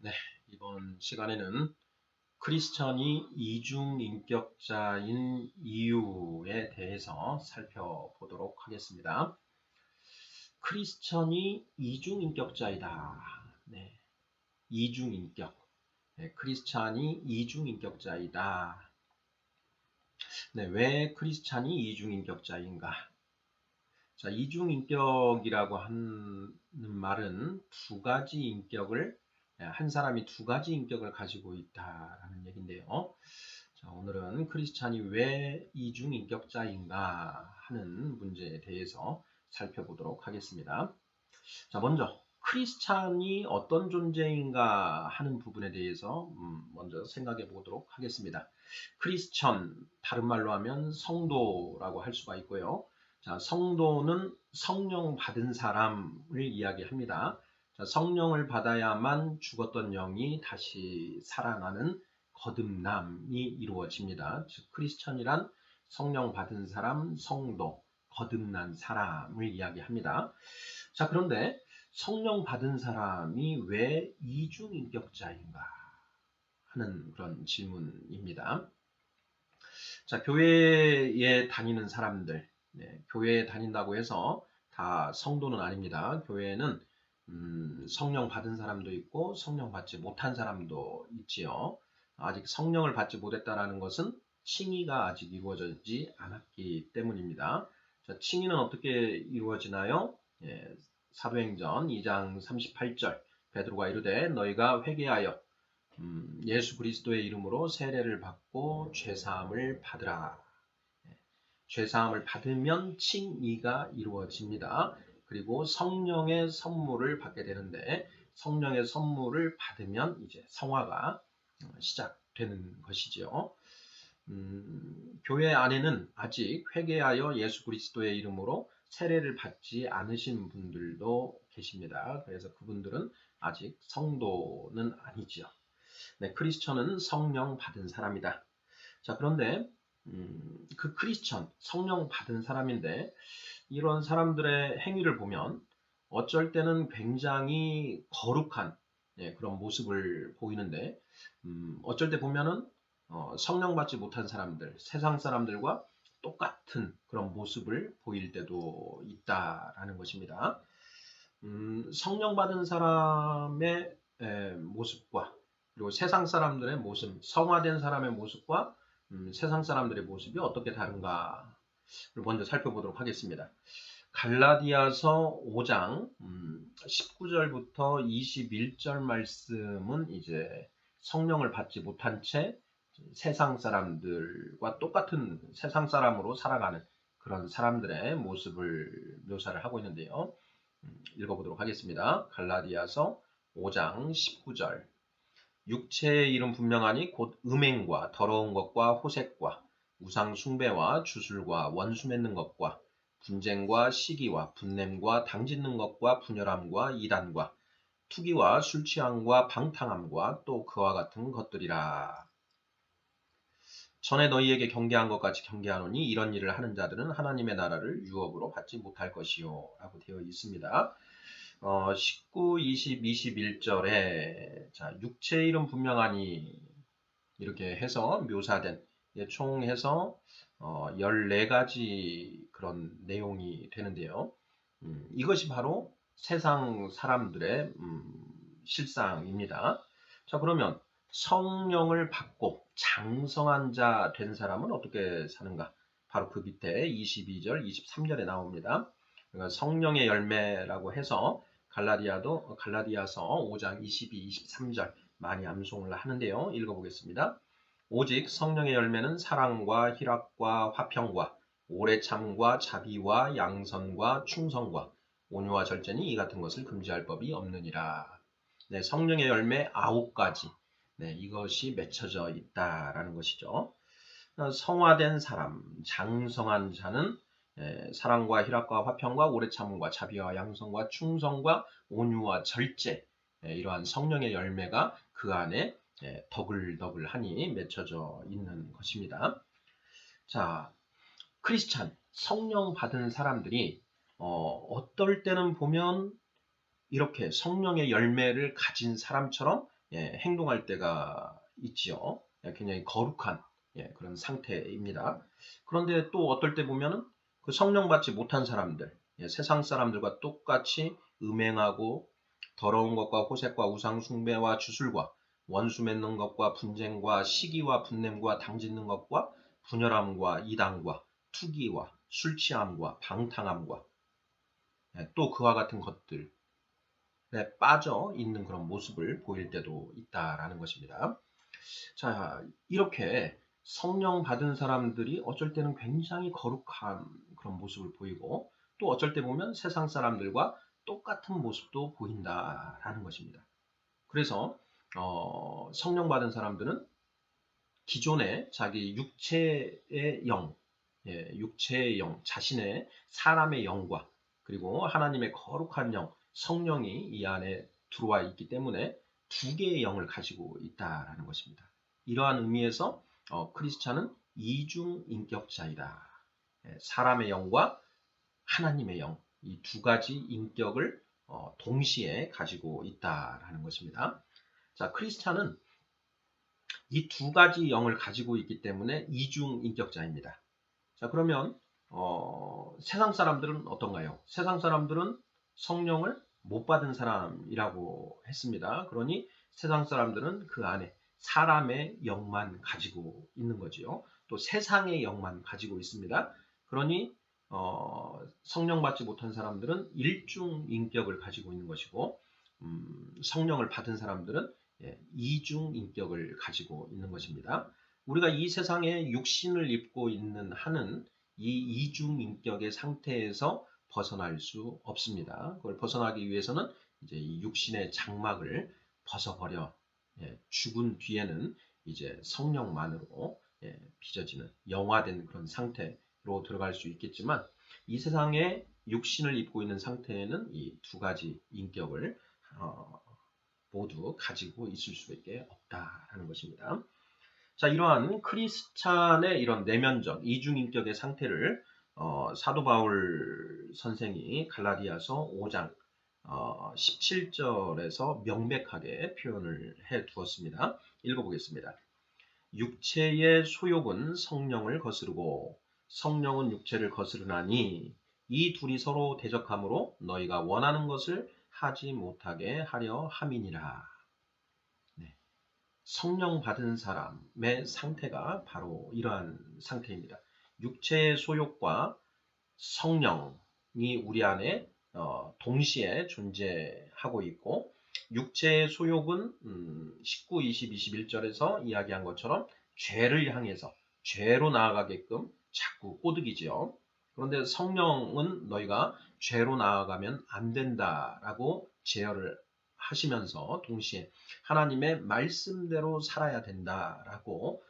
네, 이번 시간에는 크리스천이 이중인격자인 이유에 대해서 살펴보도록 하겠습니다. 크리스천이 이중인격자이다. 네, 이중인격. 네, 크리스찬이 이중인격자이다. 네, 왜 크리스찬이 이중인격자인가? 자, 이중인격이라고 하는 말은 두 가지 인격을 한 사람이 두 가지 인격을 가지고 있다라는 얘기인데요. 자, 오늘은 크리스찬이 왜 이중인격자인가 하는 문제에 대해서 살펴보도록 하겠습니다. 자, 먼저 크리스찬이 어떤 존재인가 하는 부분에 대해서 먼저 생각해 보도록 하겠습니다. 크리스천, 다른 말로 하면 성도라고 할 수가 있고요. 자, 성도는 성령 받은 사람을 이야기합니다. 자, 성령을 받아야만 죽었던 영이 다시 살아나는 거듭남이 이루어집니다. 즉 크리스천이란 성령 받은 사람, 성도, 거듭난 사람을 이야기합니다. 자, 그런데 성령 받은 사람이 왜 이중인격자인가 하는 그런 질문입니다. 자, 교회에 다니는 사람들, 교회에 다닌다고 해서 다 성도는 아닙니다. 교회에는 성령 받은 사람도 있고 성령 받지 못한 사람도 있지요. 아직 성령을 받지 못했다는 것은 칭의가 아직 이루어지지 않았기 때문입니다. 자, 칭의는 어떻게 이루어지나요? 사도행전 2장 38절 베드로가 이르되 너희가 회개하여 예수 그리스도의 이름으로 세례를 받고 죄사함을 받으라. 죄사함을 받으면 칭의가 이루어집니다. 그리고 성령의 선물을 받게 되는데 성령의 선물을 받으면 이제 성화가 시작되는 것이죠. 교회 안에는 아직 회개하여 예수 그리스도의 이름으로 세례를 받지 않으신 분들도 계십니다. 그래서 그분들은 아직 성도는 아니죠. 네, 크리스천은 성령 받은 사람이다. 자, 그런데 그 크리스천, 성령 받은 사람인데 이런 사람들의 행위를 보면 어쩔 때는 굉장히 거룩한 그런 모습을 보이는데 어쩔 때 보면은 성령 받지 못한 사람들, 세상 사람들과 똑같은 그런 모습을 보일 때도 있다라는 것입니다. 성령 받은 사람의 모습과 그리고 세상 사람들의 모습, 성화된 사람의 모습과 세상 사람들의 모습이 어떻게 다른가를 먼저 살펴보도록 하겠습니다. 갈라디아서 5장 19절부터 21절 말씀은 이제 성령을 받지 못한 채 세상 사람들과 똑같은 세상 사람으로 살아가는 그런 사람들의 모습을 묘사를 하고 있는데요. 읽어보도록 하겠습니다. 갈라디아서 5장 19절 육체의 일은 분명하니 곧 음행과 더러운 것과 호색과 우상 숭배와 주술과 원수 맺는 것과 분쟁과 시기와 분냄과 당짓는 것과 분열함과 이단과 투기와 술 취함과 방탕함과 또 그와 같은 것들이라. 전에 너희에게 경계한 것 같이 경계하노니 이런 일을 하는 자들은 하나님의 나라를 유업으로 받지 못할 것이요 라고 되어 있습니다. 19, 20, 21절에 자, 육체의 일은 분명하니 이렇게 해서 묘사된 총 해서 14가지 그런 내용이 되는데요. 이것이 바로 세상 사람들의 실상입니다. 자, 그러면 성령을 받고 장성한 자 된 사람은 어떻게 사는가? 바로 그 밑에 22절, 23절에 나옵니다. 그러니까 성령의 열매라고 해서 갈라디아서 5장 22, 23절 많이 암송을 하는데요. 읽어보겠습니다. 오직 성령의 열매는 사랑과 희락과 화평과 오래 참과 자비와 양선과 충성과 온유와 절제니 이 같은 것을 금지할 법이 없느니라. 네, 성령의 열매 9가지. 네, 이것이 맺혀져 있다라는 것이죠. 성화된 사람, 장성한 자는 사랑과 희락과 화평과 오래 참음과 자비와 양성과 충성과 온유와 절제 이러한 성령의 열매가 그 안에 더글더글하니 맺혀져 있는 것입니다. 자, 크리스찬, 성령 받은 사람들이 어떨 때는 보면 이렇게 성령의 열매를 가진 사람처럼 행동할 때가 있지요. 굉장히 거룩한 그런 상태입니다. 그런데 또 어떨 때 보면은 그 성령 받지 못한 사람들, 세상 사람들과 똑같이 음행하고 더러운 것과 호색과 우상 숭배와 주술과 원수 맺는 것과 분쟁과 시기와 분냄과 당짓는 것과 분열함과 이단과 투기와 술 취함과 방탕함과 또 그와 같은 것들에 빠져 있는 그런 모습을 보일 때도 있다라는 것입니다. 자, 이렇게 성령 받은 사람들이 어쩔 때는 굉장히 거룩한 그런 모습을 보이고 또 어쩔 때 보면 세상 사람들과 똑같은 모습도 보인다라는 것입니다. 그래서 성령 받은 사람들은 기존에 자기 육체의 영, 육체의 영, 자신의 사람의 영과 그리고 하나님의 거룩한 영, 성령이 이 안에 들어와 있기 때문에 두 개의 영을 가지고 있다라는 것입니다. 이러한 의미에서 크리스찬은 이중인격자이다. 사람의 영과 하나님의 영, 이 두 가지 인격을 동시에 가지고 있다라는 것입니다. 자, 크리스찬은 이 두 가지 영을 가지고 있기 때문에 이중인격자입니다. 자, 그러면 세상 사람들은 어떤가요? 세상 사람들은 성령을 못 받은 사람이라고 했습니다. 그러니 세상 사람들은 그 안에 사람의 영만 가지고 있는 거지요. 또 세상의 영만 가지고 있습니다. 그러니 성령 받지 못한 사람들은 일중인격을 가지고 있는 것이고 성령을 받은 사람들은 이중인격을 가지고 있는 것입니다. 우리가 이 세상에 육신을 입고 있는 한은 이 이중인격의 상태에서 벗어날 수 없습니다. 그걸 벗어나기 위해서는 이제 이 육신의 장막을 벗어버려 죽은 뒤에는 이제 성령만으로 빚어지는 영화된 그런 상태로 들어갈 수 있겠지만 이 세상에 육신을 입고 있는 상태에는 이 두 가지 인격을 모두 가지고 있을 수밖에 없다라는 것입니다. 자, 이러한 크리스찬의 이런 내면적 이중인격의 상태를 사도 바울 선생이 갈라디아서 5장 17절에서 명백하게 표현을 해 두었습니다. 읽어보겠습니다. 육체의 소욕은 성령을 거스르고 성령은 육체를 거스르나니 이 둘이 서로 대적하므로 너희가 원하는 것을 하지 못하게 하려 함이니라. 성령 받은 사람의 상태가 바로 이러한 상태입니다. 육체의 소욕과 성령이 우리 안에 동시에 존재하고 있고 육체의 소욕은 19, 20, 21절에서 이야기한 것처럼 죄를 향해서 죄로 나아가게끔 자꾸 꼬드기지요. 그런데 성령은 너희가 죄로 나아가면 안 된다라고 제어를 하시면서 동시에 하나님의 말씀대로 살아야 된다라고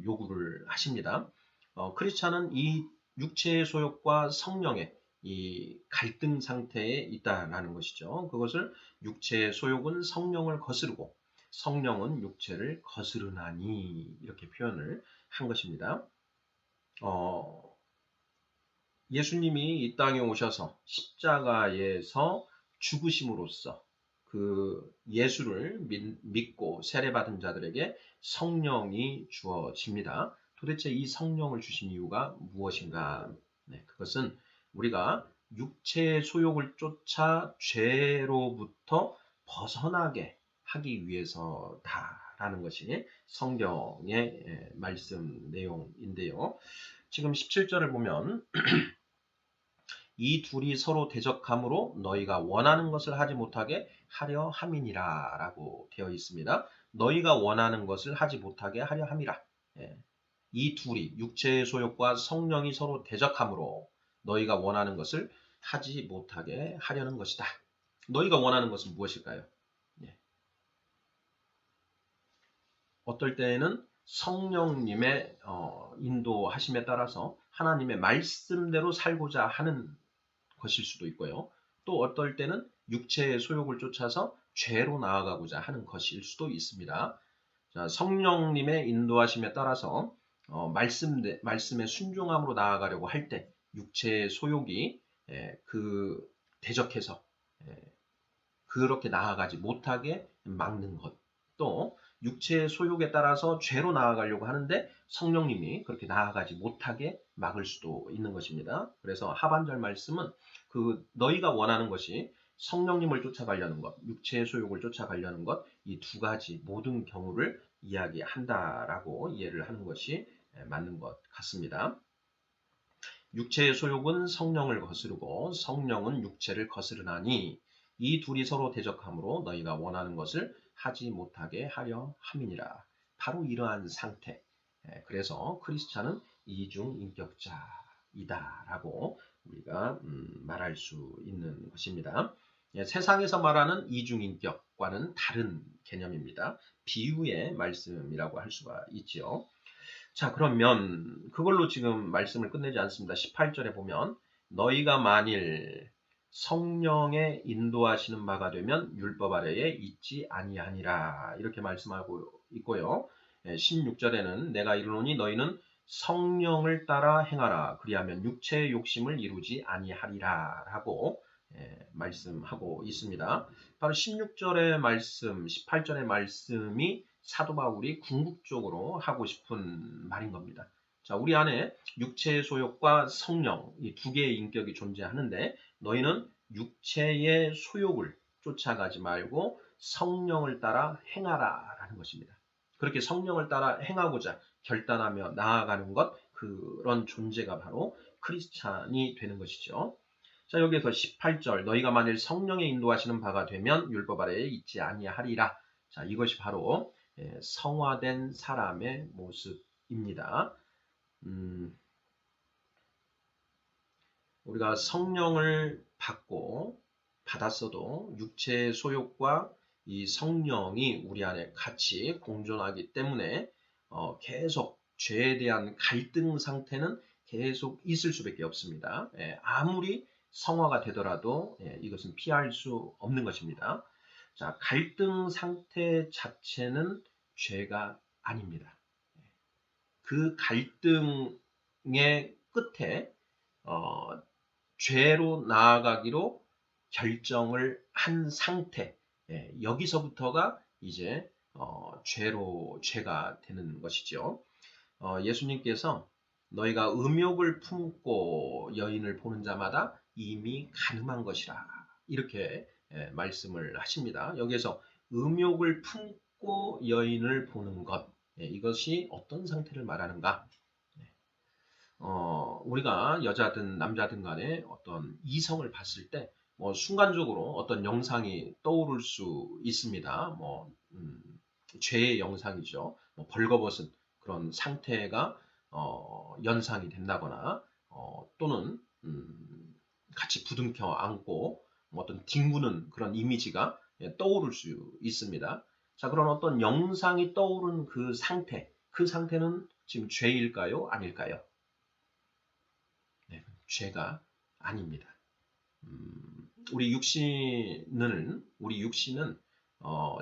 요구를 하십니다. 크리스찬은 이 육체의 소욕과 성령의 이 갈등 상태에 있다라는 것이죠. 그것을 육체의 소욕은 성령을 거스르고 성령은 육체를 거스르나니 이렇게 표현을 한 것입니다. 예수님이 이 땅에 오셔서 십자가에서 죽으심으로써 그 예수를 믿고 세례받은 자들에게 성령이 주어집니다. 도대체 이 성령을 주신 이유가 무엇인가? 그것은 우리가 육체의 소욕을 쫓아 죄로부터 벗어나게 하기 위해서다라는 것이 성경의 말씀 내용인데요. 지금 17절을 보면 이 둘이 서로 대적함으로 너희가 원하는 것을 하지 못하게 하려 함이니라 라고 되어 있습니다. 너희가 원하는 것을 하지 못하게 하려 함이라. 이 둘이 육체의 소욕과 성령이 서로 대적함으로 너희가 원하는 것을 하지 못하게 하려는 것이다. 너희가 원하는 것은 무엇일까요? 어떨 때에는 성령님의 인도하심에 따라서 하나님의 말씀대로 살고자 하는 것일 수도 있고요. 또 어떨 때는 육체의 소욕을 쫓아서 죄로 나아가고자 하는 것일 수도 있습니다. 자, 성령님의 인도하심에 따라서 말씀에 순종함으로 나아가려고 할 때 육체의 소욕이 대적해서 그렇게 나아가지 못하게 막는 것. 또 육체의 소욕에 따라서 죄로 나아가려고 하는데 성령님이 그렇게 나아가지 못하게 막을 수도 있는 것입니다. 그래서 하반절 말씀은 그 너희가 원하는 것이 성령님을 쫓아가려는 것, 육체의 소욕을 쫓아가려는 것, 이 두 가지 모든 경우를 이야기한다라고 이해를 하는 것이 맞는 것 같습니다. 육체의 소욕은 성령을 거스르고 성령은 육체를 거스르나니 이 둘이 서로 대적함으로 너희가 원하는 것을 하지 못하게 하려 함이니라. 바로 이러한 상태. 그래서 크리스찬은 이중인격자이다라고 우리가 말할 수 있는 것입니다. 세상에서 말하는 이중인격과는 다른 개념입니다. 비유의 말씀이라고 할 수가 있지요. 자, 그러면 그걸로 지금 말씀을 끝내지 않습니다. 18절에 보면 너희가 만일 성령의 인도하시는 바가 되면 율법 아래에 있지 아니하니라 이렇게 말씀하고 있고요. 16절에는 내가 이르노니 너희는 성령을 따라 행하라 그리하면 육체의 욕심을 이루지 아니하리라 라고 말씀하고 있습니다. 바로 16절의 말씀, 18절의 말씀이 사도 바울이 궁극적으로 하고 싶은 말인 겁니다. 자, 우리 안에 육체의 소욕과 성령, 이 두 개의 인격이 존재하는데 너희는 육체의 소욕을 쫓아가지 말고 성령을 따라 행하라 라는 것입니다. 그렇게 성령을 따라 행하고자 결단하며 나아가는 것, 그런 존재가 바로 크리스찬이 되는 것이죠. 자, 여기에서 18절 너희가 만일 성령의 인도하시는 바가 되면 율법 아래에 있지 아니하리라. 자, 이것이 바로 성화된 사람의 모습입니다. 우리가 성령을 받았어도 육체의 소욕과 이 성령이 우리 안에 같이 공존하기 때문에 계속 죄에 대한 갈등 상태는 계속 있을 수밖에 없습니다. 아무리 성화가 되더라도 이것은 피할 수 없는 것입니다. 자, 갈등 상태 자체는 죄가 아닙니다. 그 갈등의 끝에 죄로 나아가기로 결정을 한 상태, 여기서부터가 이제 죄가 되는 것이죠. 예수님께서 너희가 음욕을 품고 여인을 보는 자마다 이미 간음한 것이라 이렇게 말씀을 하십니다. 여기에서 음욕을 품고 여인을 보는 것, 이것이 어떤 상태를 말하는가? 우리가 여자든 남자든 간에 어떤 이성을 봤을 때 순간적으로 어떤 영상이 떠오를 수 있습니다. 죄의 영상이죠. 벌거벗은 그런 상태가 연상이 된다거나 또는 같이 부둥켜 안고 어떤 뒹구는 그런 이미지가 떠오를 수 있습니다. 자, 그런 어떤 영상이 떠오른 그 상태는 지금 죄일까요? 아닐까요? 네, 죄가 아닙니다. 우리 육신은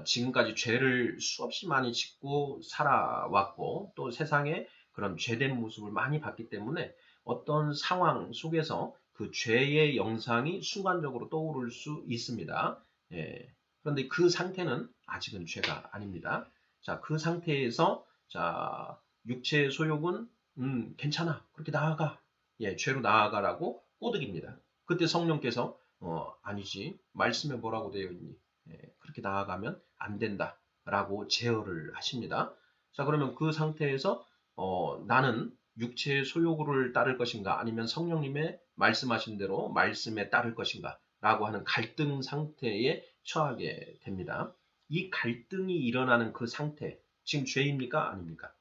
지금까지 죄를 수없이 많이 짓고 살아왔고 또 세상에 그런 죄된 모습을 많이 봤기 때문에 어떤 상황 속에서 그 죄의 영상이 순간적으로 떠오를 수 있습니다. 그런데 그 상태는 아직은 죄가 아닙니다. 자, 그 상태에서 육체의 소욕은 괜찮아. 그렇게 나아가. 죄로 나아가라고 꼬드깁니다. 그때 성령께서 아니지. 말씀에 뭐라고 되어 있니? 그렇게 나아가면 안 된다라고 제어를 하십니다. 자, 그러면 그 상태에서 나는 육체의 소욕을 따를 것인가 아니면 성령님의 말씀하신 대로 말씀에 따를 것인가 라고 하는 갈등 상태에 처하게 됩니다. 이 갈등이 일어나는 그 상태, 지금 죄입니까? 아닙니까?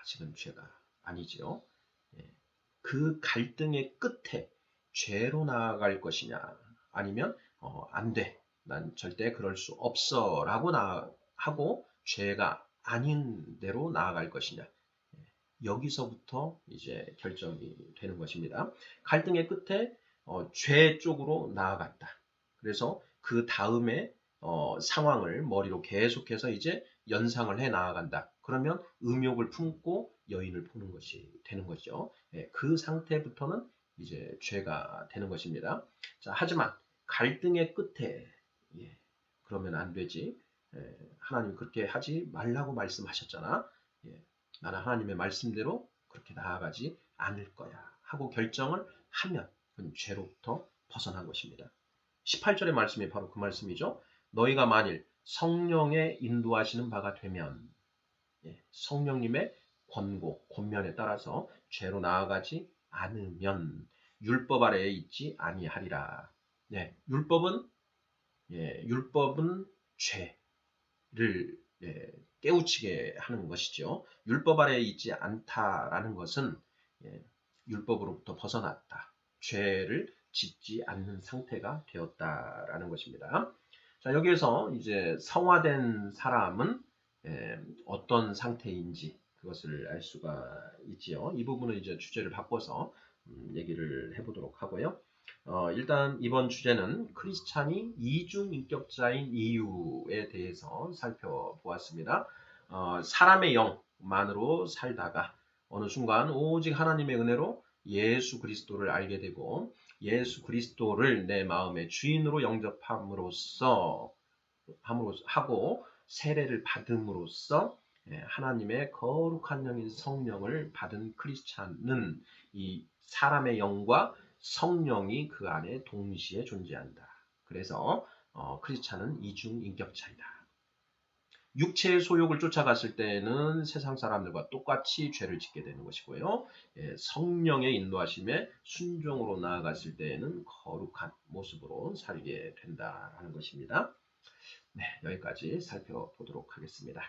아직은 죄가 아니죠. 그 갈등의 끝에 죄로 나아갈 것이냐 아니면 안 돼. 난 절대 그럴 수 없어 라고 하고 죄가 아닌 대로 나아갈 것이냐. 여기서부터 이제 결정이 되는 것입니다. 갈등의 끝에 죄 쪽으로 나아갔다. 그래서 그 다음에 상황을 머리로 계속해서 이제 연상을 해 나아간다. 그러면 음욕을 품고 여인을 보는 것이 되는 거죠. 그 상태부터는 이제 죄가 되는 것입니다. 자, 하지만 갈등의 끝에 그러면 안 되지. 하나님 그렇게 하지 말라고 말씀하셨잖아. 예, 나는 하나님의 말씀대로 그렇게 나아가지 않을 거야 하고 결정을 하면 그건 죄로부터 벗어난 것입니다. 18절의 말씀이 바로 그 말씀이죠. 너희가 만일 성령의 인도하시는 바가 되면, 성령님의 권고, 권면에 따라서 죄로 나아가지 않으면 율법 아래에 있지 아니하리라. 율법은 죄를 깨우치게 하는 것이죠. 율법 아래에 있지 않다라는 것은 율법으로부터 벗어났다. 죄를 짓지 않는 상태가 되었다라는 것입니다. 자, 여기에서 이제 성화된 사람은 어떤 상태인지 그것을 알 수가 있지요. 이 부분은 이제 주제를 바꿔서 얘기를 해보도록 하고요. 일단 이번 주제는 크리스찬이 이중인격자인 이유에 대해서 살펴보았습니다. 사람의 영만으로 살다가 어느 순간 오직 하나님의 은혜로 예수 그리스도를 알게 되고 예수 그리스도를 내 마음의 주인으로 영접함으로써 하고 세례를 받음으로써 하나님의 거룩한 영인 성령을 받은 크리스찬은 이 사람의 영과 성령이 그 안에 동시에 존재한다. 그래서 크리스찬은 이중인격자이다. 육체의 소욕을 쫓아갔을 때에는 세상 사람들과 똑같이 죄를 짓게 되는 것이고요. 성령의 인도하심에 순종으로 나아갔을 때에는 거룩한 모습으로 살게 된다는 것입니다. 네, 여기까지 살펴보도록 하겠습니다.